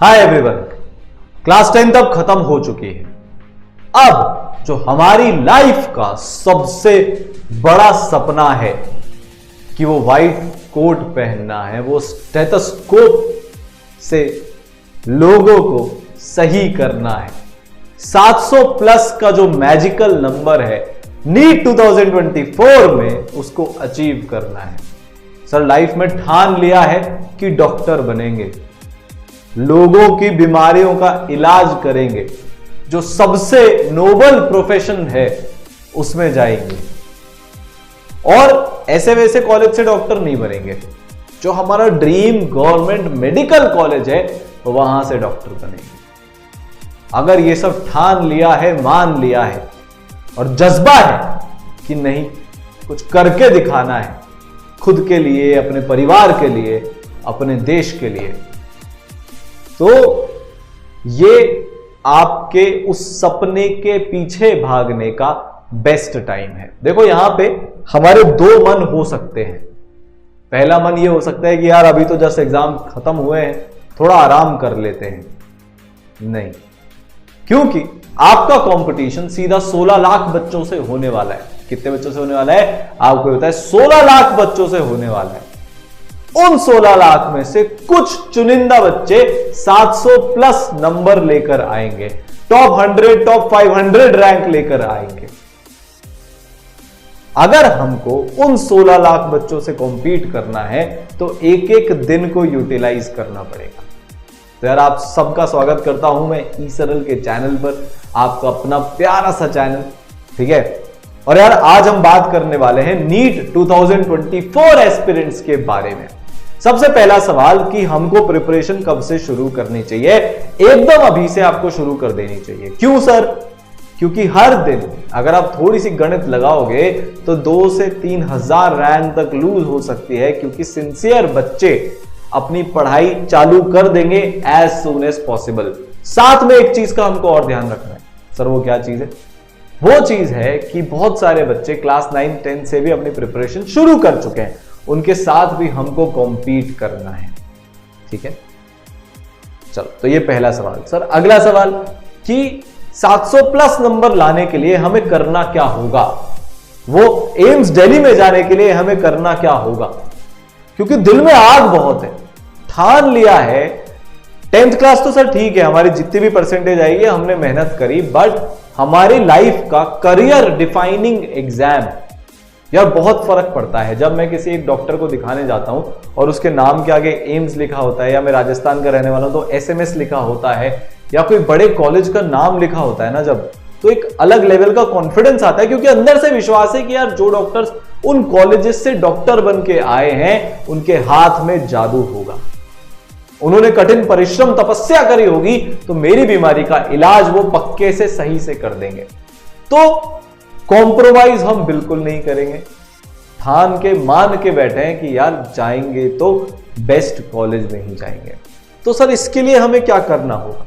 Hi everyone, class 10 अब खत्म हो चुकी है। अब जो हमारी लाइफ का सबसे बड़ा सपना है कि वो व्हाइट कोट पहनना है, वो स्टेथोस्कोप से लोगों को सही करना है। 700 प्लस का जो मैजिकल नंबर है नीट 2024 में, उसको अचीव करना है। सर लाइफ में ठान लिया है कि डॉक्टर बनेंगे, लोगों की बीमारियों का इलाज करेंगे, जो सबसे नोबल प्रोफेशन है उसमें जाएंगे। और ऐसे वैसे कॉलेज से डॉक्टर नहीं बनेंगे, जो हमारा ड्रीम गवर्नमेंट मेडिकल कॉलेज है तो वहां से डॉक्टर बनेंगे। अगर ये सब ठान लिया है, मान लिया है और जज्बा है कि नहीं कुछ करके दिखाना है, खुद के लिए, अपने परिवार के लिए, अपने देश के लिए, तो ये आपके उस सपने के पीछे भागने का बेस्ट टाइम है। देखो यहां पे हमारे दो मन हो सकते हैं। पहला मन ये हो सकता है कि यार अभी तो जस्ट एग्जाम खत्म हुए हैं, थोड़ा आराम कर लेते हैं। नहीं, क्योंकि आपका कंपटीशन सीधा 16 लाख बच्चों से होने वाला है। कितने बच्चों से होने वाला है आपको पता है? 16 लाख बच्चों से होने वाला है। उन 16 लाख में से कुछ चुनिंदा बच्चे 700 प्लस नंबर लेकर आएंगे, टॉप 100, टॉप 500 रैंक लेकर आएंगे। अगर हमको उन 16 लाख बच्चों से कॉम्पीट करना है तो एक एक दिन को यूटिलाइज करना पड़ेगा। तो यार आप सबका स्वागत करता हूं मैं ई सरल के चैनल पर, आपका अपना प्यारा सा चैनल, ठीक है। और यार आज हम बात करने वाले हैं नीट 2024 एस्पिरेंट्स के बारे में। सबसे पहला सवाल कि हमको प्रिपरेशन कब से शुरू करनी चाहिए? एकदम अभी से आपको शुरू कर देनी चाहिए। क्यों सर? क्योंकि हर दिन अगर आप थोड़ी सी गणित लगाओगे तो 2 से 3 हजार रैंक तक लूज हो सकती है, क्योंकि सिंसियर बच्चे अपनी पढ़ाई चालू कर देंगे एज सून एज पॉसिबल। साथ में एक चीज का हमको और ध्यान रखना है। सर वो क्या चीज है? वो चीज है कि बहुत सारे बच्चे क्लास 9, 10 से भी अपनी प्रिपरेशन शुरू कर चुके हैं, उनके साथ भी हमको कॉम्पीट करना है, ठीक है। चलो तो ये पहला सवाल। सर अगला सवाल कि 700 प्लस नंबर लाने के लिए हमें करना क्या होगा? वो एम्स दिल्ली में जाने के लिए हमें करना क्या होगा? क्योंकि दिल में आग बहुत है, ठान लिया है। 10th क्लास तो सर ठीक है, हमारी जितनी भी परसेंटेज आएगी हमने मेहनत करी, बट हमारी लाइफ का करियर डिफाइनिंग एग्जाम, यार बहुत फर्क पड़ता है। जब मैं किसी एक डॉक्टर को दिखाने जाता हूं और उसके नाम के आगे एम्स लिखा होता है, या मैं राजस्थान का रहने वाला हूं तो एसएमएस लिखा होता है, या कोई बड़े कॉलेज का नाम लिखा होता है ना, जब तो एक अलग लेवल का कॉन्फिडेंस आता है, क्योंकि अंदर से विश्वास है कि यार जो डॉक्टर्स उन कॉलेजेस से डॉक्टर बन के आए हैं उनके हाथ में जादू होगा, उन्होंने कठिन परिश्रम तपस्या करी होगी, तो मेरी बीमारी का इलाज वो पक्के से सही से कर देंगे। तो कॉम्प्रोमाइज हम बिल्कुल नहीं करेंगे, ठान के मान के बैठे हैं कि यार जाएंगे तो बेस्ट कॉलेज में ही जाएंगे। तो सर इसके लिए हमें क्या करना होगा?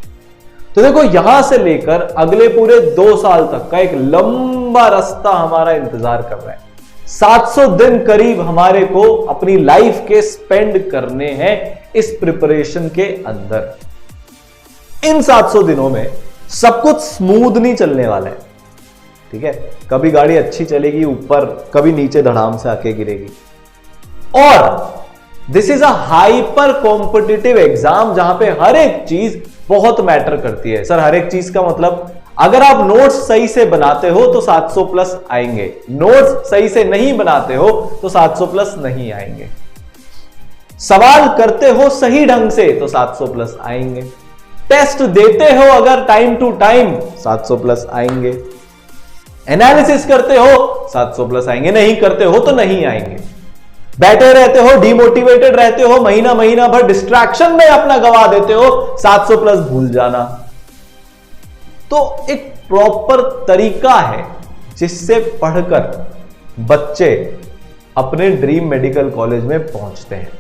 तो देखो यहां से लेकर अगले पूरे 2 साल तक का एक लंबा रास्ता हमारा इंतजार कर रहा है। 700 दिन करीब हमारे को अपनी लाइफ के स्पेंड करने हैं इस प्रिपरेशन के अंदर। इन 700 दिनों में सब कुछ स्मूथ नहीं चलने वाला है, ठीक है। कभी गाड़ी अच्छी चलेगी ऊपर, कभी नीचे धड़ाम से आके गिरेगी। और this is a hyper competitive exam, जहां पे हर एक चीज बहुत मैटर करती है। सर हर एक चीज का मतलब, अगर आप नोट्स सही से बनाते हो तो 700 प्लस आएंगे, नोट्स सही से नहीं बनाते हो तो 700 प्लस नहीं आएंगे। सवाल करते हो सही ढंग से तो 700 प्लस आएंगे। टेस्ट देते हो अगर टाइम टू टाइम, 700 प्लस आएंगे। एनालिसिस करते हो 700 प्लस आएंगे, नहीं करते हो तो नहीं आएंगे। बैठे रहते हो, डिमोटिवेटेड रहते हो, महीना भर डिस्ट्रैक्शन में अपना गवा देते हो, 700 प्लस भूल जाना। तो एक प्रॉपर तरीका है जिससे पढ़कर बच्चे अपने ड्रीम मेडिकल कॉलेज में पहुंचते हैं।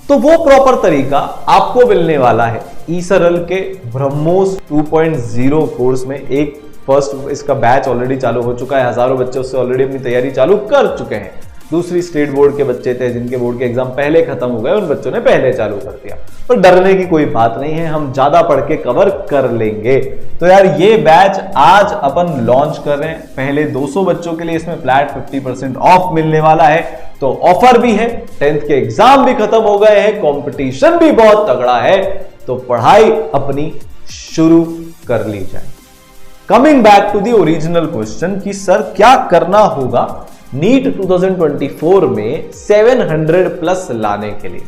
तो वो प्रॉपर तरीका आपको मिलने वाला है ई सरल के ब्रह्मोस 2.0 कोर्स में। एक फर्स्ट इसका बैच ऑलरेडी चालू हो चुका है, हजारों बच्चे उससे ऑलरेडी अपनी तैयारी चालू कर चुके हैं। दूसरी स्टेट बोर्ड के बच्चे थे जिनके बोर्ड के एग्जाम पहले खत्म हो गए, उन बच्चों ने पहले चालू कर दिया। तो डरने की कोई बात नहीं है, हम ज्यादा पढ़ के कवर कर लेंगे। तो यार ये बैच आज अपन लॉन्च कर रहे हैं, पहले 200 बच्चों के लिए इसमें फ्लैट 50% ऑफ मिलने वाला है। तो ऑफर भी है, 10th के एग्जाम भी खत्म हो गए हैं, कंपटीशन भी बहुत तगड़ा है, तो पढ़ाई अपनी शुरू कर ली जाए। Coming back to the original question कि सर क्या करना होगा नीट 2024 में 700 प्लस लाने के लिए,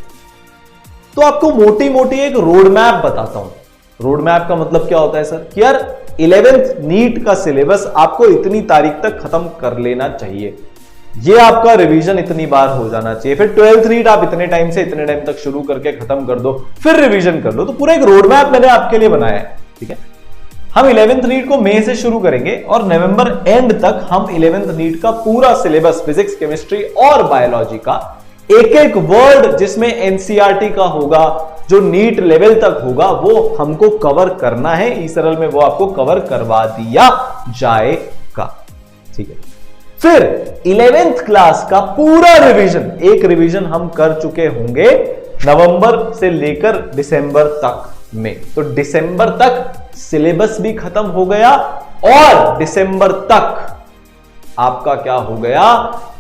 तो आपको मोटी मोटी एक रोड मैप बताता हूं। रोड मैप का मतलब क्या होता है सर कि यार 11th नीट का सिलेबस आपको इतनी तारीख तक खत्म कर लेना चाहिए, ये आपका रिवीजन इतनी बार हो जाना चाहिए, फिर 12th नीट आप इतने टाइम से इतने टाइम तक शुरू करके खत्म कर दो, फिर रिवीजन कर लो। तो पूरा एक रोड मैप मैंने आपके लिए बनाया है, ठीक है। हम 11th नीट को मई से शुरू करेंगे और नवंबर एंड तक हम 11th नीट का पूरा सिलेबस फिजिक्स, केमिस्ट्री और बायोलॉजी का एक एक वर्ड जिसमें एनसीईआरटी का होगा, जो नीट लेवल तक होगा, वो हमको कवर करना है। ई सरल में वो आपको कवर करवा दिया जाएगा, ठीक है। फिर 11th क्लास का पूरा रिवीजन, एक रिवीजन हम कर चुके होंगे नवंबर से लेकर दिसंबर तक में, तो दिसंबर तक सिलेबस भी खत्म हो गया और दिसंबर तक आपका क्या हो गया,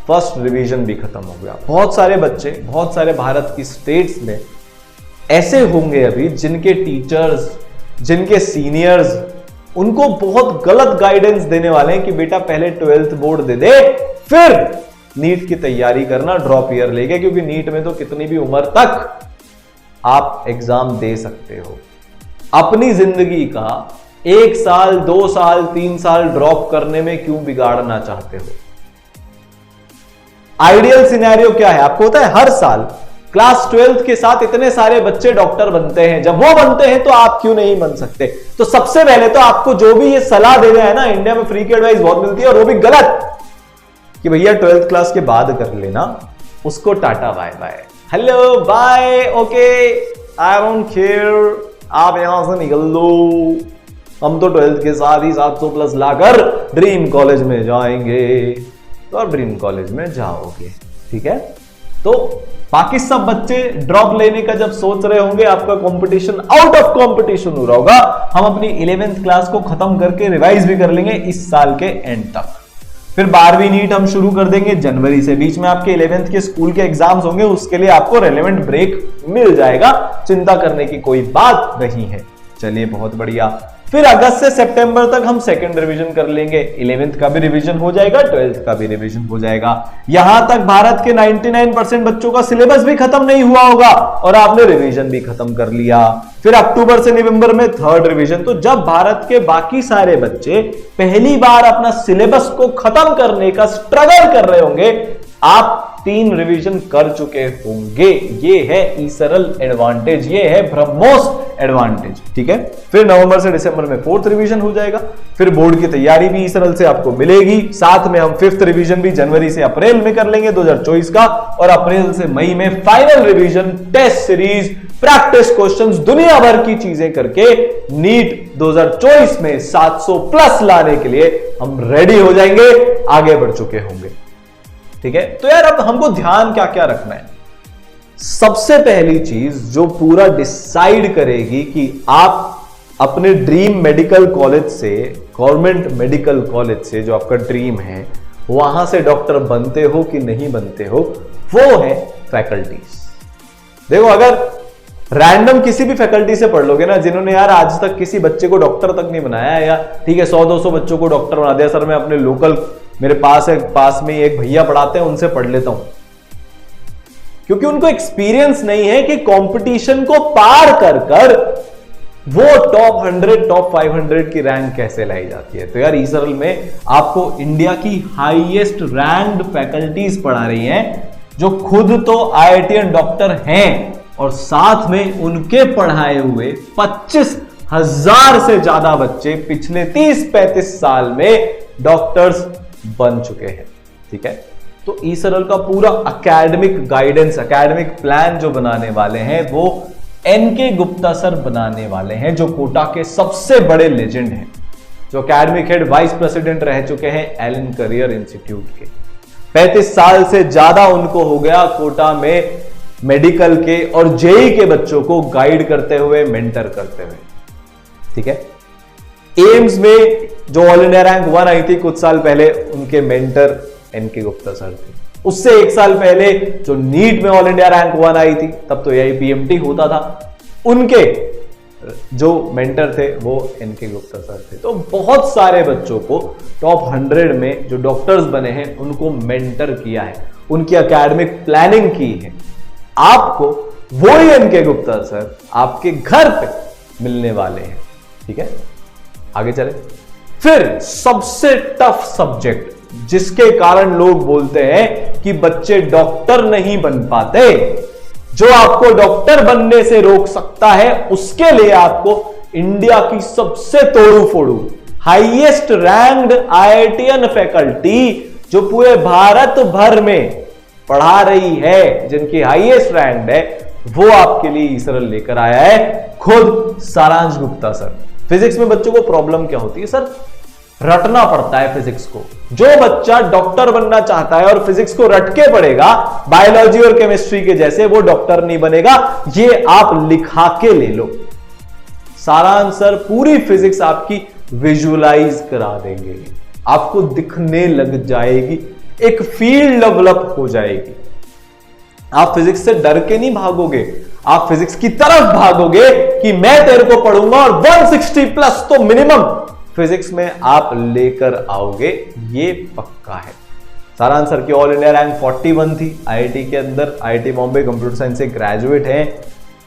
फर्स्ट रिवीजन भी खत्म हो गया। बहुत सारे बच्चे, बहुत सारे भारत की स्टेट्स में ऐसे होंगे अभी जिनके टीचर्स, जिनके सीनियर्स उनको बहुत गलत गाइडेंस देने वाले हैं कि बेटा पहले 12th बोर्ड दे दे, फिर नीट की तैयारी करना, ड्रॉप ईयर लेके, क्योंकि नीट में तो कितनी भी उम्र तक आप एग्जाम दे सकते हो। अपनी जिंदगी का 1 साल, 2 साल, 3 साल ड्रॉप करने में क्यों बिगाड़ना चाहते हो? आइडियल सिनेरियो क्या है आपको पता है? हर साल क्लास 12th के साथ इतने सारे बच्चे डॉक्टर बनते हैं, जब वो बनते हैं तो आप क्यों नहीं बन सकते? तो सबसे पहले तो आपको जो भी ये सलाह दे रहे हैं ना, इंडिया में फ्री की एडवाइस बहुत मिलती है और वो भी गलत, कि भैया 12th क्लास के बाद कर लेना, उसको tata bye bye, hello bye, okay, I don't care, आप यहां से निकल लो, हम तो 12th के साथ ही 700 प्लस लाकर ड्रीम कॉलेज में जाएंगे, तो आप ड्रीम कॉलेज में जाओगे, ठीक है। तो बाकी सब बच्चे ड्रॉप लेने का जब सोच रहे होंगे, आपका कंपटीशन आउट ऑफ कंपटीशन हो रहा होगा। हम अपनी 11th क्लास को खत्म करके रिवाइज भी कर लेंगे इस साल के एंड तक। फिर 12वीं नीट हम शुरू कर देंगे जनवरी से। बीच में आपके 11th के स्कूल के एग्जाम्स होंगे, उसके लिए आपको रेलेवेंट ब्रेक मिल जाएगा, चिंता करने की कोई बात नहीं है। चलिए बहुत बढ़िया। फिर अगस्त से सितंबर तक हम सेकंड रिवीजन कर लेंगे, 11th का भी रिवीजन हो जाएगा, 12th का भी रिवीजन हो जाएगा। यहां तक भारत के 99% बच्चों का सिलेबस भी खत्म नहीं हुआ होगा और आपने रिवीजन भी खत्म कर लिया। फिर अक्टूबर से नवंबर में थर्ड रिवीजन। तो जब भारत के बाकी सारे बच्चे पहली बार अपना सिलेबस को खत्म करने का स्ट्रगल कर रहे होंगे, आप 3 रिवीजन कर चुके होंगे। ये है ई सरल एडवांटेज, ये है ब्रह्मोस एडवांटेज, ठीक है। फिर नवंबर से दिसंबर में 4th रिवीजन हो जाएगा। फिर बोर्ड की तैयारी भी ई सरल से आपको मिलेगी, साथ में हम 5th रिवीजन भी जनवरी से अप्रैल में कर लेंगे 2024 का, और अप्रैल से मई में final revision, test series, practice questions, दुनिया भर की चीजें करके नीट 2024 में 700 प्लस लाने के लिए हम रेडी हो जाएंगे, आगे बढ़ चुके होंगे, ठीक है। तो यार अब हमको ध्यान क्या क्या रखना है? सबसे पहली चीज जो पूरा डिसाइड करेगी कि आप अपने ड्रीम मेडिकल कॉलेज से, गवर्नमेंट मेडिकल कॉलेज से, जो आपका ड्रीम है, वहां से डॉक्टर बनते हो कि नहीं बनते हो, वो है फैकल्टीज। देखो अगर रैंडम किसी भी फैकल्टी से पढ़ लोगे ना, जिन्होंने यार आज तक किसी बच्चे को डॉक्टर तक नहीं बनाया, या ठीक है 100-200 बच्चों को डॉक्टर बना दिया, सर मैं अपने लोकल, मेरे पास है, पास में एक भैया पढ़ाते हैं, उनसे पढ़ लेता हूं, क्योंकि उनको एक्सपीरियंस नहीं है कि कंपटीशन को पार कर कर वो टॉप 100, टॉप 500 की रैंक कैसे लाई जाती है। तो यार ई सरल में आपको इंडिया की हाईएस्ट रैंक्ड फैकल्टीज पढ़ा रही हैं, जो खुद तो आईआईटीएन डॉक्टर हैं और साथ में उनके पढ़ाए हुए 25,000 से ज्यादा बच्चे पिछले 30-35 साल में डॉक्टर्स बन चुके हैं, ठीक है। तो ई सरल का पूरा एकेडमिक गाइडेंस, एकेडमिक प्लान जो बनाने वाले हैं वो एनके गुप्ता सर बनाने वाले हैं, जो कोटा के सबसे बड़े लेजेंड हैं, जो एकेडमिक हेड वाइस प्रेसिडेंट रह चुके हैं एलन करियर इंस्टीट्यूट के। 35 साल से ज्यादा उनको हो गया कोटा में मेडिकल के और जेई के बच्चों को गाइड करते हुए, मेंटर करते हुए। ठीक है, एम्स में जो ऑल इंडिया रैंक 1 आई थी कुछ साल पहले, उनके मेंटर एनके गुप्ता सर थे। उससे 1 साल पहले जो नीट में ऑल इंडिया रैंक 1 आई थी, तब तो AIPMT होता था, उनके जो मेंटर थे वो एनके गुप्ता सर थे। तो बहुत सारे बच्चों को टॉप 100 में जो डॉक्टर्स बने हैं उनको मेंटर किया है, उनकी एकेडमिक प्लानिंग की है। आपको वो ही एनके गुप्ता सर आपके घर पे मिलने वाले हैं। ठीक है, आगे चले। फिर सबसे टफ सब्जेक्ट जिसके कारण लोग बोलते हैं कि बच्चे डॉक्टर नहीं बन पाते, जो आपको डॉक्टर बनने से रोक सकता है, उसके लिए आपको इंडिया की सबसे तोड़ू फोड़ू हाईएस्ट रैंक्ड IITian फैकल्टी जो पूरे भारत भर में पढ़ा रही है, जिनकी हाईएस्ट रैंक है, वो आपके लिए ईसरल लेकर आया है खुद सारांश गुप्ता सर। फिजिक्स में बच्चों को प्रॉब्लम क्या होती है सर? रटना पड़ता है फिजिक्स को। जो बच्चा डॉक्टर बनना चाहता है और फिजिक्स को रट के पढ़ेगा बायोलॉजी और केमिस्ट्री के जैसे, वो डॉक्टर नहीं बनेगा। ये आप लिखा के ले लो। सारांश सर पूरी फिजिक्स आपकी विजुअलाइज करा देंगे, आपको दिखने लग जाएगी, एक फील्ड डेवलप हो जाएगी। आप फिजिक्स से डर के नहीं भागोगे, आप फिजिक्स की तरफ भागोगे कि मैं तेरे को पढ़ूंगा और 160 प्लस तो मिनिमम फिजिक्स में आप लेकर आओगे, ये पक्का है। सारांश सर की ऑल इंडिया रैंक 41 थी IIT के अंदर। IIT बॉम्बे कंप्यूटर साइंस से ग्रेजुएट हैं।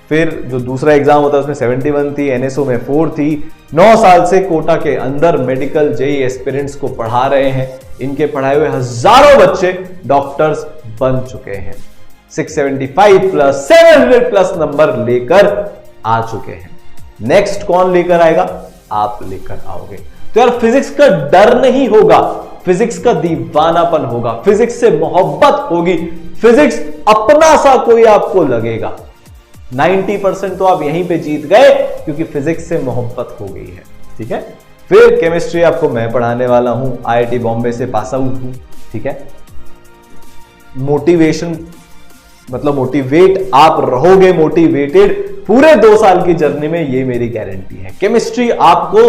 फिर जो दूसरा एग्जाम होता है उसमें 71 थी, NSO में 4 थी। 9 साल से कोटा के अंदर मेडिकल जेई एस्पिरेंट्स को पढ़ा रहे हैं। इनके पढ़ाए हुए हजारों बच्चे डॉक्टर्स बन चुके हैं। 675 प्लस 700 प्लस नंबर लेकर आ चुके हैं। नेक्स्ट कौन लेकर आएगा? आप लेकर आओगे। तो यार फिजिक्स का डर नहीं होगा, फिजिक्स का दीवानापन होगा, फिजिक्स से मोहब्बत होगी, फिजिक्स अपना सा कोई आपको लगेगा। 90% तो आप यहीं पे जीत गए क्योंकि फिजिक्स से मोहब्बत हो गई है। ठीक है, फिर केमिस्ट्री आपको मैं पढ़ाने वाला हूं, IIT बॉम्बे से पास आउट हूं। ठीक है, मोटिवेशन मतलब मोटिवेट आप रहोगे, मोटिवेटेड पूरे 2 साल की जर्नी में, ये मेरी गारंटी है। केमिस्ट्री आपको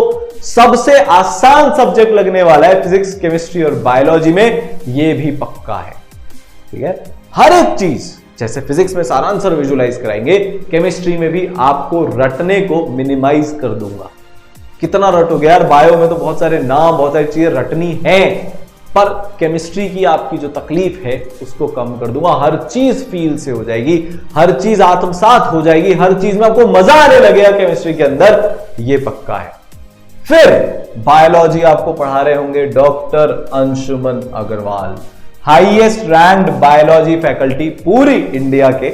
सबसे आसान सब्जेक्ट लगने वाला है फिजिक्स, केमिस्ट्री और बायोलॉजी में, ये भी पक्का है। ठीक है, हर एक चीज जैसे फिजिक्स में सारांश सर विजुअलाइज कराएंगे, केमिस्ट्री में भी आपको रटने को मिनिमाइज कर दूंगा। कितना रटोगे यार, बायो में तो बहुत सारे नाम, बहुत सारी चीजें रटनी है, पर केमिस्ट्री की आपकी जो तकलीफ है उसको कम कर दूंगा। हर चीज फील से हो जाएगी, हर चीज आत्मसात हो जाएगी, हर चीज में आपको मजा आने लगेगा केमिस्ट्री के अंदर, ये पक्का है। फिर बायोलॉजी आपको पढ़ा रहे होंगे doctor Anshuman Agarwal, highest ranked biology faculty पूरी इंडिया के।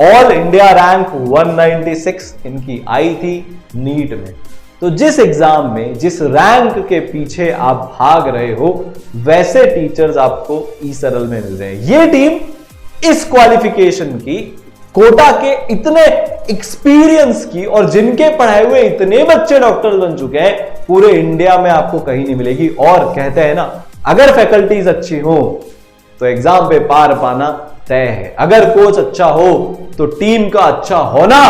ऑल इंडिया रैंक 196 इनकी आई थी नीट में। तो जिस एग्जाम में जिस रैंक के पीछे आप भाग रहे हो, वैसे टीचर्स आपको ईसरल में मिल रहे हैं। ये टीम इस क्वालिफिकेशन की, कोटा के इतने एक्सपीरियंस की, और जिनके पढ़ाए हुए इतने बच्चे डॉक्टर्स बन चुके हैं, पूरे इंडिया में आपको कहीं नहीं मिलेगी। और कहते हैं ना, अगर फैकल्टीज अच्छी हो तो एग्जाम पे पार पाना तय है, अगर कोच अच्छा हो तो टीम का अच्छा होना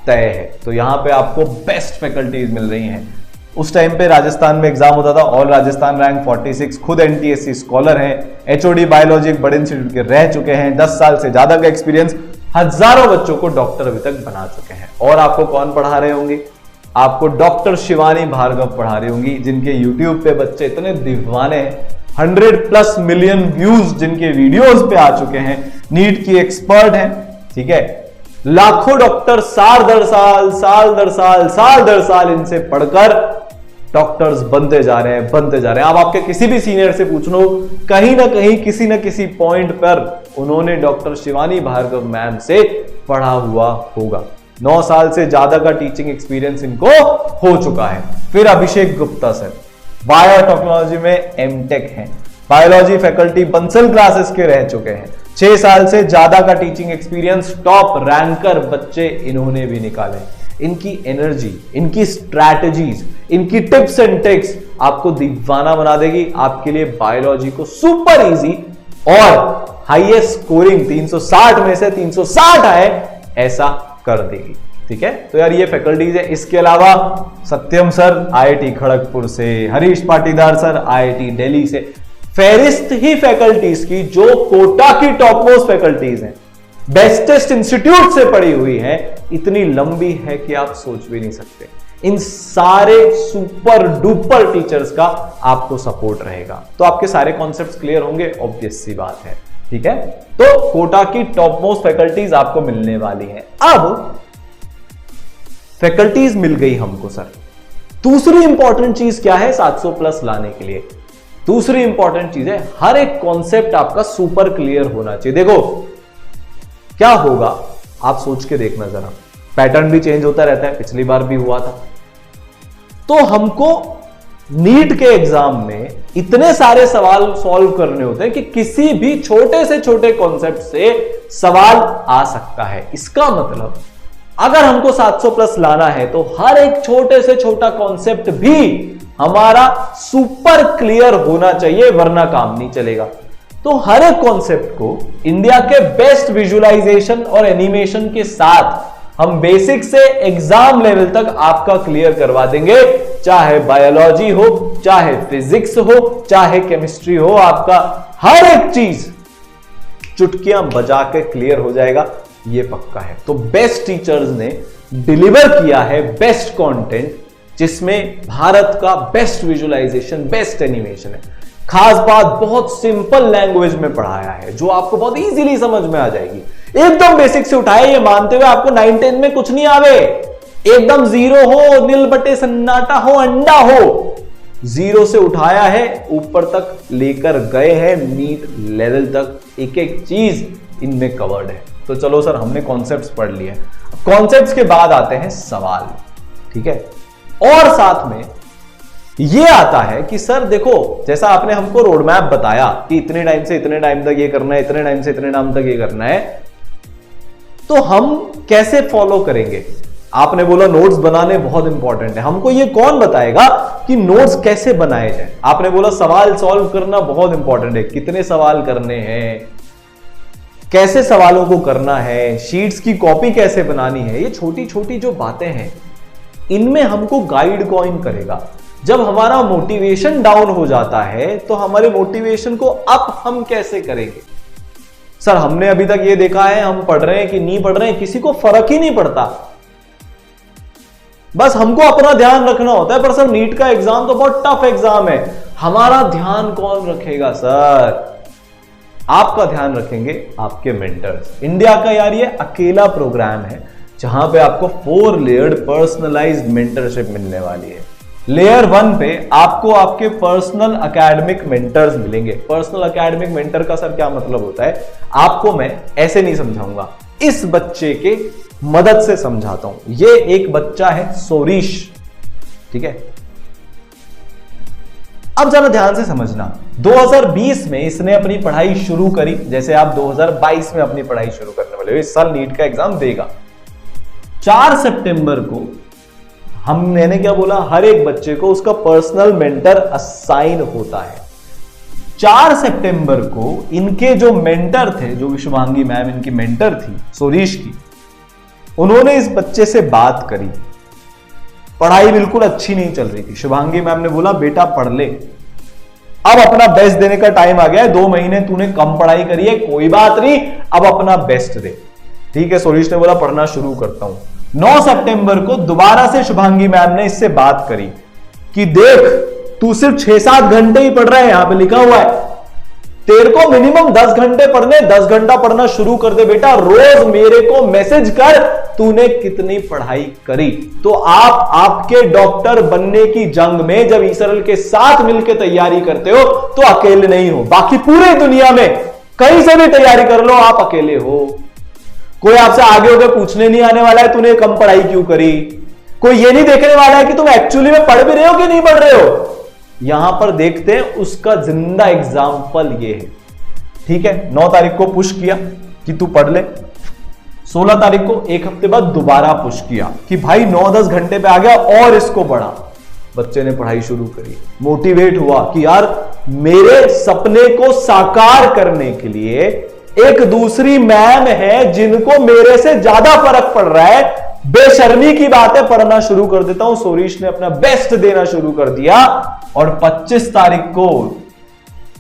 तय है। तो यहां पे आपको बेस्ट फैकल्टीज मिल रही हैं। उस टाइम पे राजस्थान में एग्जाम होता था, ऑल राजस्थान रैंक 46, खुद NTSC स्कॉलर हैं, HOD बायोलॉजी एक बड़े इंस्टीट्यूट के रह चुके हैं, 10 साल से ज्यादा का एक्सपीरियंस, हजारों बच्चों को डॉक्टर अभी तक बना चुके हैं। और आपको कौन पढ़ा रहे होंगे? आपको डॉक्टर शिवानी भार्गव पढ़ा रही होंगी, जिनके यूट्यूब पे बच्चे इतने दीवाने हैं, 100+ मिलियन व्यूज जिनके वीडियोस पे आ चुके हैं, नीट की एक्सपर्ट हैं। ठीक है, लाखों डॉक्टर साल दर साल इनसे पढ़कर डॉक्टर्स बनते जा रहे हैं। आप आपके किसी भी सीनियर से पूछ लो, कहीं ना कहीं किसी ना किसी पॉइंट पर उन्होंने डॉक्टर शिवानी भार्गव मैम से पढ़ा हुआ होगा। 9 साल से ज्यादा का टीचिंग एक्सपीरियंस इनको हो चुका है। फिर अभिषेक गुप्ता सर बायोटेक्नोलॉजी में MTech हैं, बायोलॉजी फैकल्टी बंसल क्लासेस के रह चुके हैं, 6 साल से ज्यादा का टीचिंग एक्सपीरियंस, टॉप रैंकर बच्चे इन्होंने भी निकाले। इनकी एनर्जी, इनकी स्ट्रैटेजीज, इनकी टिप्स एंड ट्रिक्स आपको दीवाना बना देगी, आपके लिए बायोलॉजी को सुपर इजी और हाईएस्ट स्कोरिंग 360 में से 360 आए ऐसा कर देगी। ठीक है, तो यार ये फैकल्टीज है। इसके अलावा सत्यम सर आईआईटी खड़गपुर से, हरीश पाटीदार सर आईआईटी दिल्ली से, फेरिस्त ही फैकल्टीज की जो कोटा की टॉप मोस्ट फैकल्टीज हैं, बेस्टेस्ट इंस्टीट्यूट से पढ़ी हुई है, इतनी लंबी है कि आप सोच भी नहीं सकते। इन सारे सुपर डुपर टीचर्स का आपको सपोर्ट रहेगा, तो आपके सारे कॉन्सेप्ट्स क्लियर होंगे, ऑब्वियस सी बात है। ठीक है, तो कोटा की टॉप मोस्ट फैकल्टीज आपको मिलने वाली है। अब फैकल्टीज मिल गई हमको सर, दूसरी इंपॉर्टेंट चीज क्या है 700 प्लस लाने के लिए? दूसरी इंपॉर्टेंट चीज है हर एक कॉन्सेप्ट आपका सुपर क्लियर होना चाहिए। देखो क्या होगा, आप सोच के देखना जरा, पैटर्न भी चेंज होता रहता है, पिछली बार भी हुआ था। तो हमको नीट के एग्जाम में इतने सारे सवाल सॉल्व करने होते हैं कि किसी भी छोटे से छोटे कॉन्सेप्ट से सवाल आ सकता है। इसका मतलब अगर हमको 700 प्लस लाना है तो हर एक छोटे से छोटा कॉन्सेप्ट भी हमारा सुपर क्लियर होना चाहिए, वरना काम नहीं चलेगा। तो हर एक कॉन्सेप्ट को इंडिया के बेस्ट विजुअलाइजेशन और एनिमेशन के साथ हम बेसिक से एग्जाम लेवल तक आपका क्लियर करवा देंगे, चाहे बायोलॉजी हो, चाहे फिजिक्स हो, चाहे केमिस्ट्री हो, आपका हर एक चीज चुटकियां बजा के क्लियर हो जाएगा, ये पक्का है। तो बेस्ट टीचर्स ने डिलीवर किया है बेस्ट कंटेंट, जिसमें भारत का बेस्ट विजुअलाइजेशन, बेस्ट एनिमेशन है। खास बात, बहुत सिंपल लैंग्वेज में पढ़ाया है जो आपको बहुत इजीली समझ में आ जाएगी। एकदम बेसिक से उठाया, ये मानते हुए आपको 9-10 में कुछ नहीं आवे, एकदम जीरो हो, नील बटे सन्नाटा हो, अंडा हो, जीरो से उठाया है, ऊपर तक लेकर गए हैं, नीट लेवल तक एक एक चीज इनमें कवर्ड है। तो चलो सर, हमने कॉन्सेप्ट्स पढ़ लिए, कॉन्सेप्ट्स के बाद आते हैं सवाल। ठीक है, और साथ में ये आता है कि सर देखो, जैसा आपने हमको रोड मैप बताया कि इतने टाइम से इतने टाइम तक ये करना है, इतने टाइम से इतने टाइम तक ये करना है, तो हम कैसे फॉलो करेंगे? आपने बोला नोट्स बनाने बहुत इंपॉर्टेंट है, हमको ये कौन बताएगा कि नोट्स कैसे बनाए जाए? आपने बोला सवाल सॉल्व करना बहुत इंपॉर्टेंट है, कितने सवाल करने हैं, कैसे सवालों को करना है, शीट्स की कॉपी कैसे बनानी है, ये छोटी छोटी जो बातें हैं, इनमें हमको गाइड कौन करेगा? जब हमारा मोटिवेशन डाउन हो जाता है तो हमारे मोटिवेशन को अप हम कैसे करेंगे? सर हमने अभी तक ये देखा है, हम पढ़ रहे हैं कि नहीं पढ़ रहे हैं, किसी को फर्क ही नहीं पड़ता, बस हमको अपना ध्यान रखना होता है। पर सर नीट का एग्जाम तो बहुत टफ एग्जाम है, हमारा ध्यान कौन रखेगा? सर आपका ध्यान रखेंगे आपके मेंटर्स। इंडिया का यार ये अकेला प्रोग्राम है जहां पे आपको 4 लेयर्ड पर्सनलाइज्ड मेंटरशिप मिलने वाली है। लेयर 1 पे आपको आपके पर्सनल एकेडमिक मेंटर्स मिलेंगे। पर्सनल एकेडमिक मेंटर का सर क्या मतलब होता है, आपको मैं ऐसे नहीं समझाऊंगा, इस बच्चे के मदद से समझाता हूं। ये एक बच्चा है सोरीश, ठीक है। अब जरा ध्यान से समझना, 2020 में इसने अपनी पढ़ाई शुरू करी, जैसे आप 2022 में अपनी पढ़ाई शुरू करने वाले हो, इस साल नीट का एग्जाम देगा। 4 सितंबर को मैंने क्या बोला, हर एक बच्चे को उसका पर्सनल मेंटर असाइन होता है। 4 सितंबर को इनके जो मेंटर थे, जो शुभांगी मैम इनकी मेंटर थी सोरीश की, उन्होंने इस बच्चे से बात करी। पढ़ाई बिल्कुल अच्छी नहीं चल रही थी, शुभांगी मैम ने बोला बेटा पढ़ ले, अब अपना बेस्ट देने का टाइम आ गया है, 2 महीने तूने कम पढ़ाई करी है, कोई बात नहीं, अब अपना बेस्ट दे। ठीक है, सोरीश ने बोला पढ़ना शुरू करता हूं। 9 सितंबर को दोबारा से शुभांगी मैम ने इससे बात करी कि देख तू सिर्फ 6-7 घंटे ही पढ़ रहा है, यहां पे लिखा हुआ है तेरे को मिनिमम 10 घंटे पढ़ने, 10 घंटा पढ़ना शुरू कर दे बेटा, रोज मेरे को मैसेज कर तूने कितनी पढ़ाई करी। तो आप आपके डॉक्टर बनने की जंग में जब ईसरल के साथ मिलकर तैयारी करते हो तो अकेले नहीं हो, बाकी पूरे दुनिया में कहीं से भी तैयारी कर लो, आप अकेले हो। कोई आपसे आगे होकर पूछने नहीं आने वाला है तूने कम पढ़ाई क्यों करी, कोई ये नहीं देखने वाला है कि तुम एक्चुअली में पढ़ भी रहे हो कि नहीं पढ़ रहे हो। यहां पर देखते हैं उसका जिंदा एग्जाम्पल ये है। ठीक है, 9 तारीख को पुश किया कि तू पढ़ ले, 16 तारीख को एक हफ्ते बाद दोबारा पुश किया कि भाई 9-10 घंटे पे आ गया और इसको पढ़ा। बच्चे ने पढ़ाई शुरू करी, मोटिवेट हुआ कि यार मेरे सपने को साकार करने के लिए एक दूसरी मैम है जिनको मेरे से ज्यादा फर्क पड़ रहा है। बेशर्मी की बात है, पढ़ना शुरू कर देता हूं। सोरीश ने अपना बेस्ट देना शुरू कर दिया और 25 तारीख को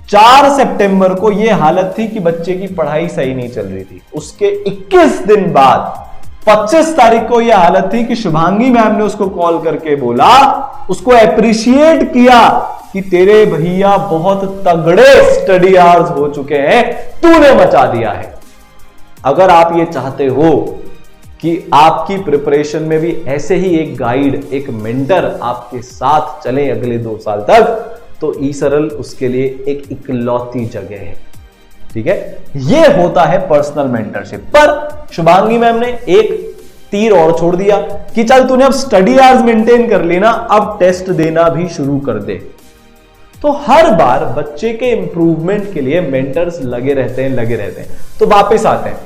4 सितंबर को यह हालत थी कि बच्चे की पढ़ाई सही नहीं चल रही थी। उसके 21 दिन बाद 25 तारीख को यह हालत थी कि शुभांगी मैम ने उसको कॉल करके बोला, उसको अप्रिशिएट किया कि तेरे भैया बहुत तगड़े स्टडी आवर्स हो चुके हैं, तूने मचा दिया है। अगर आप ये चाहते हो कि आपकी प्रिपरेशन में भी ऐसे ही एक गाइड, एक मेंटर आपके साथ चले अगले 2 साल तक, तो ई-सरल उसके लिए एक इकलौती जगह है। ठीक है, ये होता है पर्सनल मेंटरशिप। पर शुभांगी मैम ने एक तीर और छोड़ दिया कि चल तूने अब स्टडी आवर्स मेंटेन कर लेना, अब टेस्ट देना भी शुरू कर दे। तो हर बार बच्चे के इंप्रूवमेंट के लिए मेंटर्स लगे रहते हैं। तो वापस आते हैं,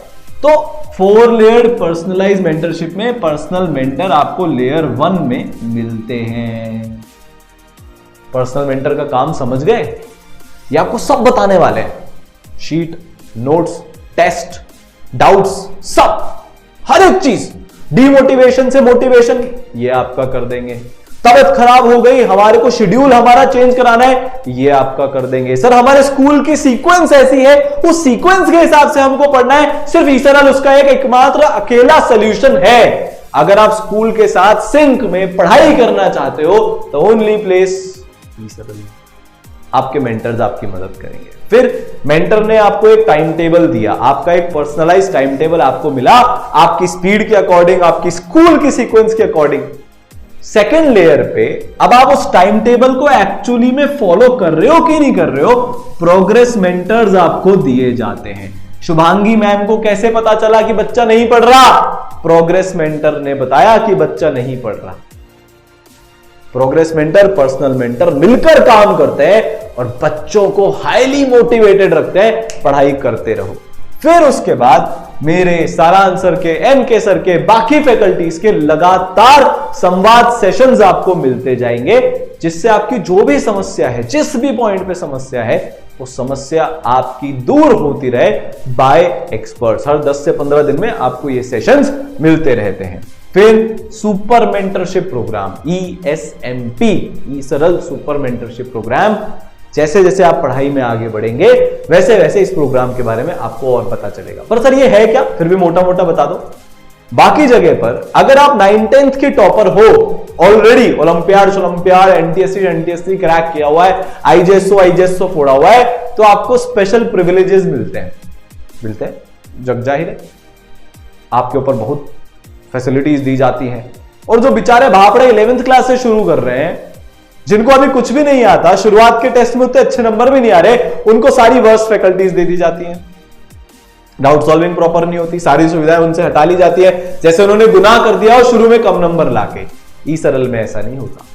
तो 4 लेयर्ड पर्सनलाइज मेंटरशिप में पर्सनल मेंटर आपको लेयर 1 में मिलते हैं। पर्सनल मेंटर का काम समझ गए? ये आपको सब बताने वाले हैं, शीट, नोट्स, टेस्ट, डाउट्स, सब, हर एक चीज, डीमोटिवेशन से मोटिवेशन, ये आपका कर देंगे। तबीयत खराब हो गई, हमारे को शेड्यूल हमारा चेंज कराना है, ये आपका कर देंगे। सर हमारे स्कूल की सीक्वेंस ऐसी है, उस सीक्वेंस के हिसाब से हमको पढ़ना है। सिर्फ ई-सरल उसका एक एकमात्र अकेला सॉल्यूशन है। अगर आप स्कूल के साथ सिंक में पढ़ाई करना चाहते हो तो ओनली प्लेस ई-सरल। आपके मेंटर्स आपकी मदद करेंगे। फिर मेंटर ने आपको एक टाइम टेबल दिया, आपका एक पर्सनलाइज टाइम टेबल आपको मिला, आपकी स्पीड के अकॉर्डिंग, आपकी स्कूल की सीक्वेंस के अकॉर्डिंग। सेकेंड लेयर पे अब आप उस टाइम टेबल को एक्चुअली में फॉलो कर रहे हो कि नहीं कर रहे हो, प्रोग्रेस मेंटर्स आपको दिए जाते हैं। शुभांगी मैम को कैसे पता चला कि बच्चा नहीं पढ़ रहा? प्रोग्रेस मेंटर ने बताया कि बच्चा नहीं पढ़ रहा। प्रोग्रेस मेंटर, पर्सनल मेंटर मिलकर काम करते हैं और बच्चों को हाईली मोटिवेटेड रखते हैं, पढ़ाई करते रहो। फिर उसके बाद मेरे सारांश सर के, एनके सर के, बाकी फैकल्टीज के लगातार संवाद सेशंस आपको मिलते जाएंगे, जिससे आपकी जो भी समस्या है, जिस भी पॉइंट पे समस्या है, वो समस्या आपकी दूर होती रहे बाय एक्सपर्ट्स। हर 10 से 15 दिन में आपको ये सेशंस मिलते रहते हैं। फिर super mentorship programme, ESMP, eSaral super mentorship programme. जैसे जैसे आप पढ़ाई में आगे बढ़ेंगे वैसे वैसे इस प्रोग्राम के बारे में आपको और पता चलेगा। पर सर ये है क्या? फिर भी मोटा मोटा बता दो। बाकी जगह पर अगर आप 9th-10th की टॉपर हो, ऑलरेडी ओलंपियाड, एनटीएससी क्रैक किया हुआ है, आईजेएसओ फोड़ा हुआ है, तो आपको स्पेशल प्रिविलेजेस मिलते हैं, जग जाहिर है। आपके ऊपर बहुत फैसिलिटीज दी जाती हैं। और जो बेचारे भापड़े 11th क्लास से शुरू कर रहे हैं, जिनको अभी कुछ भी नहीं आता, शुरुआत के टेस्ट में उतने अच्छे नंबर भी नहीं आ रहे, उनको सारी वर्स्ट फैकल्टीज दे दी जाती हैं। डाउट सॉल्विंग प्रॉपर नहीं होती, सारी सुविधाएं उनसे हटा ली जाती है, जैसे उन्होंने गुनाह कर दिया और शुरू में कम नंबर लाके। ई-सरल में ऐसा नहीं होता।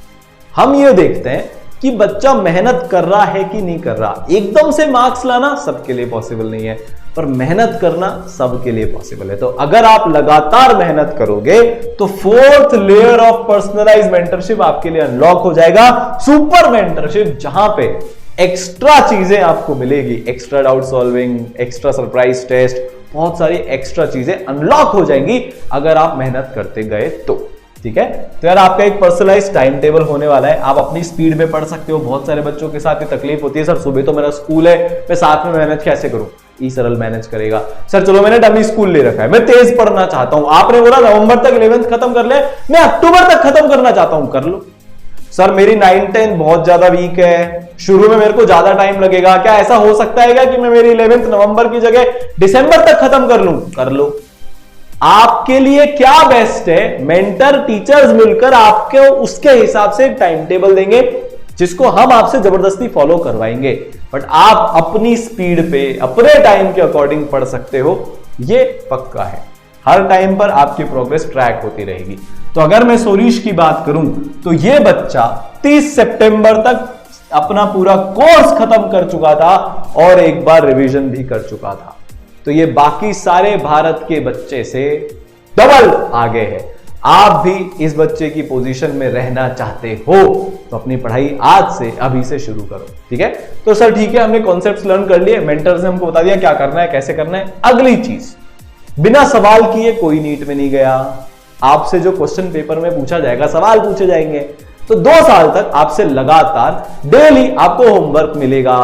हम ये देखते हैं कि बच्चा मेहनत कर रहा है कि नहीं कर रहा। एकदम से मार्क्स लाना सबके लिए पॉसिबल नहीं है, पर मेहनत करना सबके लिए पॉसिबल है। तो अगर आप लगातार मेहनत करोगे तो 4th layer of personalise mentorship आपके लिए अनलॉक हो जाएगा। सुपर मेंटरशिप, जहां पे एक्स्ट्रा चीजें आपको मिलेगी, extra doubt solving, extra surprise test, बहुत सारी एक्स्ट्रा चीजें अनलॉक हो जाएंगी अगर आप मेहनत करते गए तो। ठीक है, तो यार आपका एक पर्सनलाइज टाइम टेबल होने वाला है। आप अपनी स्पीड में पढ़ सकते हो। बहुत सारे बच्चों के साथ ये तकलीफ होती है, सर सुबह तो मेरा स्कूल है, मैं साथ में मेहनत कैसे करूं? ई-सरल मैनेज करेगा। सर चलो मैंने डमी स्कूल ले रखा है, मैं तेज पढ़ना चाहता हूं, आपने बोला नवंबर तक 11th खत्म कर ले, मैं अक्टूबर तक खत्म करना चाहता हूं, कर लो। सर मेरी 9th-10th बहुत ज्यादा वीक है, शुरू में मेरे को ज्यादा टाइम लगेगा, क्या ऐसा हो सकता है क्या कि मैं मेरी 11th नवंबर की जगह दिसंबर तक खत्म कर लूं? कर लो। आपके लिए क्या बेस्ट है, मेंटर टीचर्स मिलकर आपके उसके हिसाब से टाइम टेबल देंगे, जिसको हम आपसे जबरदस्ती फॉलो करवाएंगे। बट आप अपनी स्पीड पे, अपने टाइम के अकॉर्डिंग पढ़ सकते हो, ये पक्का है। हर टाइम पर आपकी प्रोग्रेस ट्रैक होती रहेगी। तो अगर मैं सोरीश की बात करूं तो ये बच्चा 30 सितंबर तक अपना पूरा कोर्स खत्म कर चुका था और एक बार रिवीजन भी कर चुका था। तो ये बाकी सारे भारत के बच्चे से डबल आगे है। आप भी इस बच्चे की पोजीशन में रहना चाहते हो तो अपनी पढ़ाई आज से अभी से शुरू करो। ठीक है, तो सर ठीक है, हमने कॉन्सेप्ट्स लर्न कर लिए, मेंटर्स ने हमको बता दिया क्या करना है, कैसे करना है। अगली चीज, बिना सवाल किए कोई नीट में नहीं गया। आपसे जो क्वेश्चन पेपर में पूछा जाएगा, सवाल पूछे जाएंगे, तो 2 साल तक आपसे लगातार डेली आपको होमवर्क मिलेगा।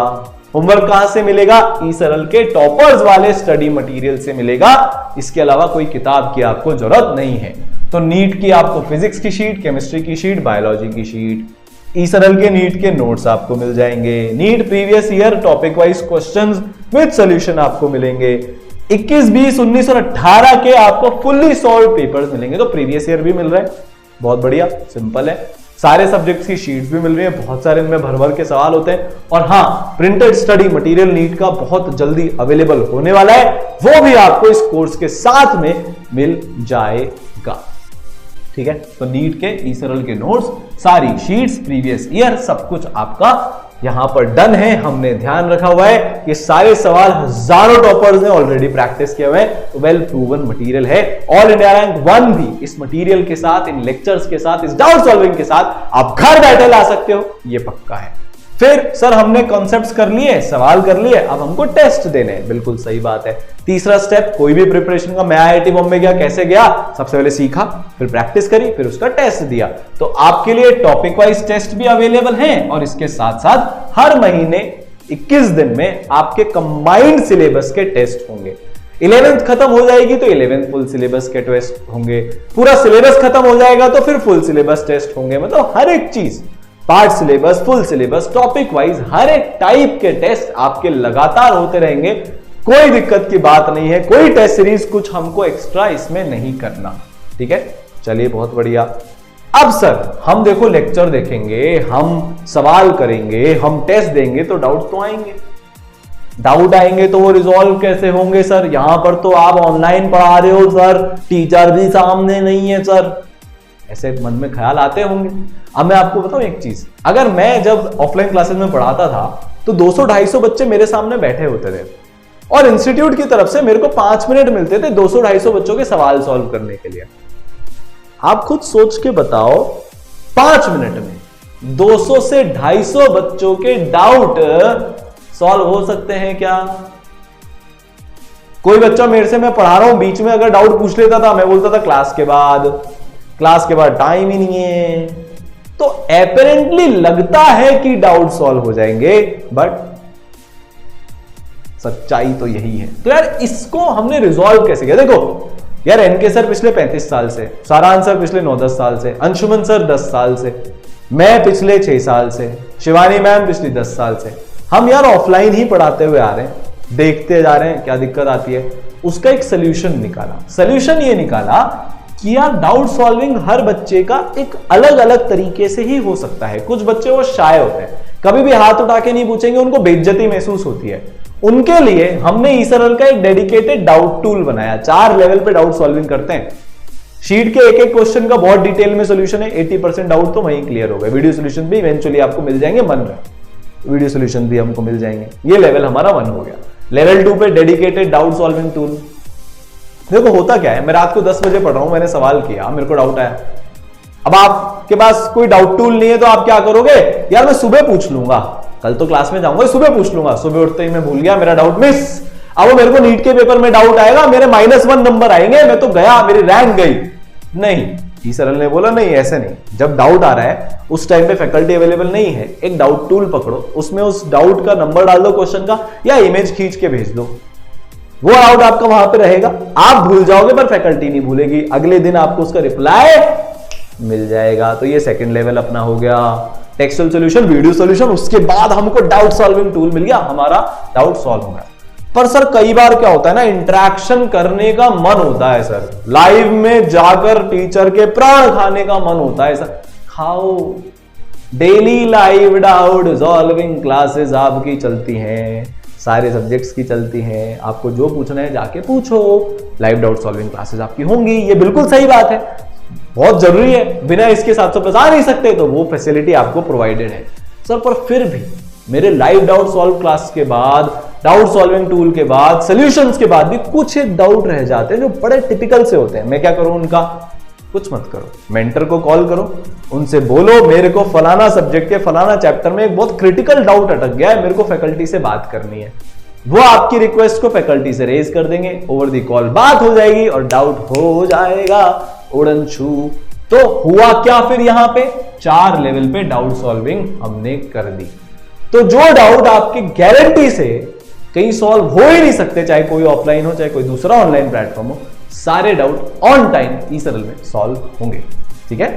होमवर्क कहां से मिलेगा? ई सरल के टॉपर्स वाले स्टडी मटेरियल से मिलेगा। इसके अलावा कोई किताब की आपको जरूरत नहीं है। तो नीट की आपको फिजिक्स की शीट, केमिस्ट्री की शीट, बायोलॉजी की शीट, ई सरल के नीट के नोट्स आपको मिल जाएंगे। NEET previous year topic wise questions with solution आपको मिलेंगे। 21, 20, 19 और 18 के आपको फुल्ली सॉल्व पेपर्स मिलेंगे। तो प्रीवियस ईयर भी मिल रहा है, बहुत बढ़िया, सिंपल है। सारे सब्जेक्ट्स की शीट्स भी मिल रही है, बहुत सारे इनमें भर भर के सवाल होते हैं। और हाँ, प्रिंटेड स्टडी मटेरियल नीट का बहुत जल्दी अवेलेबल होने वाला है, वो भी आपको इस कोर्स के साथ में मिल जाएगा। ठीक है, तो नीट के ई सरल के नोट्स, सारी शीट्स, प्रीवियस ईयर, सब कुछ आपका यहां पर डन है। हमने ध्यान रखा हुआ है कि सारे सवाल हजारों टॉपर्स ने ऑलरेडी प्रैक्टिस किए हुए हैं, तो वेल प्रूवन मटेरियल है। ऑल इंडिया रैंक 1 भी इस मटेरियल के साथ, इन लेक्चर्स के साथ, इस डाउट सॉल्विंग के साथ आप घर बैठे ला सकते हो, ये पक्का है। फिर सर हमने कॉन्सेप्ट्स कर लिए, सवाल कर लिए, अब हमको टेस्ट देने हैं। बिल्कुल सही बात है। तीसरा स्टेप कोई भी प्रिपरेशन का, मैं IIT बॉम्बे गया, कैसे गया? सबसे पहले सीखा, फिर प्रैक्टिस करी, फिर उसका टेस्ट दिया। तो आपके लिए टॉपिक वाइज टेस्ट भी अवेलेबल हैं और इसके साथ साथ हर महीने 21 दिन में आपके कंबाइंड सिलेबस के टेस्ट होंगे। 11th खत्म हो जाएगी तो 11th फुल सिलेबस के टेस्ट होंगे, पूरा सिलेबस खत्म हो जाएगा तो फिर फुल सिलेबस टेस्ट होंगे। मतलब हर एक चीज, part syllabus, full syllabus, topic wise हर एक टाइप के टेस्ट आपके लगातार होते रहेंगे। कोई दिक्कत की बात नहीं है, कोई टेस्ट सीरीज कुछ हमको एक्स्ट्रा इसमें नहीं करना। ठीक है, चलिए बहुत बढ़िया। अब सर हम देखो लेक्चर देखेंगे, हम सवाल करेंगे, हम टेस्ट देंगे, तो डाउट तो आएंगे। डाउट आएंगे तो वो रिजॉल्व कैसे होंगे सर? यहां पर तो आप ऑनलाइन पढ़ा रहे हो सर, टीचर भी सामने नहीं है सर, ऐसे मन में ख्याल आते होंगे। अब मैं आपको बताऊं एक चीज, अगर मैं जब ऑफलाइन क्लासेस में पढ़ाता था तो 200-250 बच्चे मेरे सामने बैठे होते थे और इंस्टीट्यूट की तरफ से मेरे को 5 मिनट मिलते थे 200-250 बच्चों के सवाल सॉल्व करने के लिए। आप खुद सोच के बताओ, 5 मिनट में 200 से 250 बच्चों के डाउट सॉल्व हो सकते हैं क्या? कोई बच्चा मेरे से, मैं पढ़ा रहा हूं, बीच में अगर डाउट पूछ लेता था, मैं बोलता था क्लास के बाद टाइम ही नहीं है। तो एपरेंटली लगता है कि डाउट सॉल्व हो जाएंगे, बट सच्चाई तो यही है। तो यार इसको हमने रिजॉल्व कैसे किया? देखो यार, एनके सर पिछले 35 साल से, सारांश सर पिछले 9-10 साल से, अंशुमन सर 10 साल से, मैं पिछले 6 साल से, शिवानी मैम पिछले 10 साल से, हम यार ऑफलाइन ही पढ़ाते हुए आ रहे हैं, देखते जा रहे हैं क्या दिक्कत आती है। उसका एक सोल्यूशन निकाला। सोल्यूशन ये निकाला कि यार डाउट सॉल्विंग हर बच्चे का एक अलग अलग तरीके से ही हो सकता है। कुछ बच्चे वो शाय होते हैं, कभी भी हाथ उठा के नहीं पूछेंगे, उनको बेइज्जती महसूस होती है। उनके लिए हमने ई सरल का एक डेडिकेटेड डाउट टूल बनाया। 4 लेवल पे डाउट सॉल्विंग करते हैं। शीट के एक एक क्वेश्चन का बहुत डिटेल में सोल्यूशन है। 80% डाउट तो वहीं क्लियर हो गए। वीडियो सोल्यूशन भी इवेंचुअली आपको मिल जाएंगे, मन रहे वीडियो सोल्यूशन भी हमको मिल जाएंगे। ये लेवल हमारा 1 हो गया। लेवल 2 पे डेडिकेटेड डाउट सॉल्विंग टूल। देखो होता क्या है, मैं रात को 10 बजे पढ़ रहा हूं, मैंने सवाल किया, मेरे को डाउट आया। अब आपके पास कोई डाउट टूल नहीं है तो आप क्या करोगे? यार मैं सुबह पूछ लूंगा, कल तो क्लास में जाऊंगा, सुबह पूछ लूंगा। सुबह उठते ही मैं भूल गया, मेरा डाउट मिस। अब मेरे को नीट के पेपर में डाउट आएगा, मेरे -1 नंबर आएंगे, मैं तो गया, मेरी रैंक गई। नहीं, ई सरल ने बोला नहीं, ऐसे नहीं। जब डाउट आ रहा है उस टाइम पे फैकल्टी अवेलेबल नहीं है, एक डाउट टूल पकड़ो, उसमें उस डाउट का नंबर डाल दो क्वेश्चन का, या इमेज खींच के भेज दो। वो डाउट आपका वहां पे रहेगा, आप भूल जाओगे पर फैकल्टी नहीं भूलेगी। अगले दिन आपको उसका रिप्लाई मिल जाएगा। तो ये सेकंड लेवल अपना हो गया, टेक्सचुअल सॉल्यूशन, वीडियो सॉल्यूशन। उसके बाद हमको डाउट सॉल्विंग टूल मिल गया, हमारा डाउट सॉल्व हो गया। पर सर कई बार क्या होता है ना, इंटरेक्शन करने का मन होता है सर, लाइव में जाकर टीचर के प्राण खाने का मन होता है सर। खाओ, daily live doubt solving classes आपकी चलती हैं, सारे सब्जेक्ट्स की चलती हैं। आपको जो पूछना है जाके पूछो, लाइव डाउट सॉल्विंग क्लासेस आपकी होंगी। ये बिल्कुल सही बात है, बहुत जरूरी है, बिना इसके 750 आ नहीं सकते। तो वो फैसिलिटी आपको प्रोवाइडेड है सर। पर फिर भी मेरे लाइव डाउट सॉल्व क्लास के बाद, डाउट सॉल्विंग टूल के बाद, सॉल्यूशंस के बाद भी कुछ एक डाउट रह जाते हैं जो बड़े टिपिकल से होते हैं। मैं क्या करूं उनका? कुछ मत करो, मेंटर को कॉल करो, उनसे बोलो मेरे को फलाना सब्जेक्ट के फलाना चैप्टर में एक बहुत क्रिटिकल डाउट अटक गया है, मेरे को फैकल्टी से बात करनी है। वो आपकी रिक्वेस्ट को फैकल्टी से रेज कर देंगे, ओवर द कॉल बात हो जाएगी और डाउट हो जाएगा उड़न छू। तो हुआ क्या फिर यहां पे 4 लेवल पे डाउट सॉल्विंग हमने कर दी। तो जो डाउट आपके गारंटी से कहीं सॉल्व हो ही नहीं सकते, चाहे कोई ऑफलाइन हो चाहे कोई दूसरा ऑनलाइन प्लेटफॉर्म हो, सारे डाउट ऑन टाइम ई-सरल में सॉल्व होंगे। ठीक है,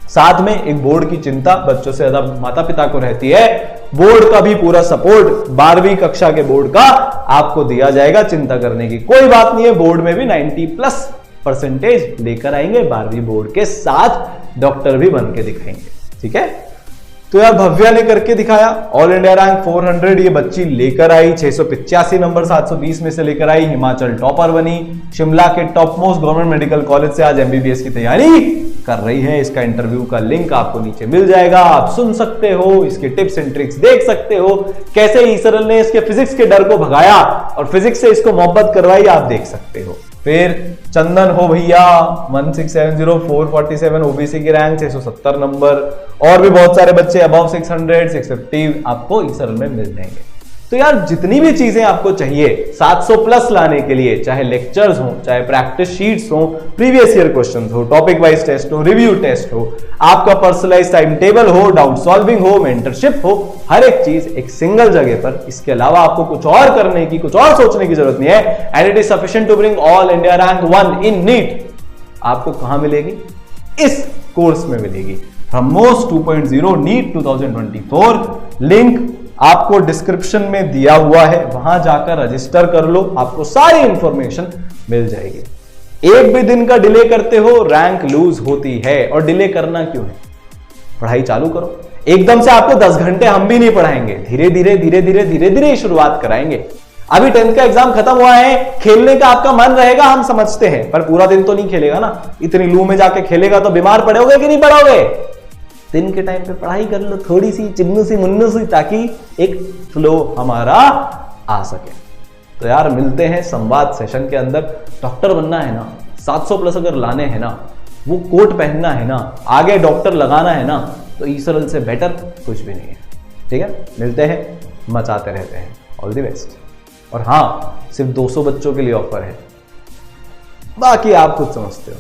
साथ में एक बोर्ड की चिंता बच्चों से ज्यादा माता पिता को रहती है, बोर्ड का भी पूरा सपोर्ट 12वीं कक्षा के बोर्ड का आपको दिया जाएगा, चिंता करने की कोई बात नहीं है। बोर्ड में भी 90+% लेकर आएंगे, 12वीं बोर्ड के साथ डॉक्टर भी बन के दिखाएंगे। ठीक है, तो यार भव्या ने करके दिखाया, ऑल इंडिया रैंक 400 ये बच्ची लेकर आई, 685 नंबर 720 में से लेकर आई, हिमाचल टॉपर बनी, शिमला के top most government medical college से आज एमबीबीएस की तैयारी कर रही है। इसका इंटरव्यू का लिंक आपको नीचे मिल जाएगा, आप सुन सकते हो, इसके टिप्स एंड ट्रिक्स देख सकते हो, कैसे ई-सरल ने इसके फिजिक्स के डर को भगाया और फिजिक्स से इसको मोहब्बत करवाई, आप देख सकते हो। फिर चंदन हो भैया 1670 447 ओबीसी की रैंक 670 नंबर, और भी बहुत सारे बच्चे अबव 600 650 आपको ई-सरल में मिल जाएंगे। तो यार जितनी भी चीजें आपको चाहिए 700+ लाने के लिए, चाहे लेक्चर्स हो, चाहे प्रैक्टिस शीट्स हो, प्रीवियस ईयर क्वेश्चंस हो, टॉपिक वाइज टेस्ट हो, रिव्यू टेस्ट हो, आपका पर्सनलाइज्ड टाइम टेबल हो, डाउट सॉल्विंग हो, मेंटरशिप हो, हर एक चीज एक सिंगल जगह पर। इसके अलावा आपको कुछ और करने की, कुछ और सोचने की जरूरत नहीं है। And it is sufficient to bring all India rank 1 in NEET. आपको कहां मिलेगी? इस कोर्स में मिलेगी, ब्रह्मोस 2.0 नीट 2024। लिंक आपको डिस्क्रिप्शन में दिया हुआ है, वहां जाकर रजिस्टर कर लो, आपको सारी इंफॉर्मेशन मिल जाएगी। एक भी दिन का डिले करते हो रैंक लूज होती है, और डिले करना क्यों है? पढ़ाई चालू करो। एकदम से आपको 10 घंटे हम भी नहीं पढ़ाएंगे, धीरे धीरे धीरे धीरे धीरे धीरे शुरुआत कराएंगे। अभी 10th का एग्जाम खत्म हुआ है, खेलने का आपका मन रहेगा, हम समझते हैं, पर पूरा दिन तो नहीं खेलेगा ना। इतनी लू में जाके खेलेगा तो बीमार पड़ोगे कि नहीं पड़ोगे? दिन के टाइम पे पढ़ाई कर लो, थोड़ी सी चिन्नू सी मुन्नू सी, ताकि एक फ्लो हमारा आ सके। तो यार मिलते हैं संवाद सेशन के अंदर। डॉक्टर बनना है ना, 700+ अगर लाने हैं ना, वो कोट पहनना है ना, आगे डॉक्टर लगाना है ना, तो ई-सरल से बेटर कुछ भी नहीं है। ठीक है, मिलते हैं, मचाते रहते हैं। All the best. और हाँ, सिर्फ 200 बच्चों के लिए ऑफर है, बाकी आप खुद समझते हो।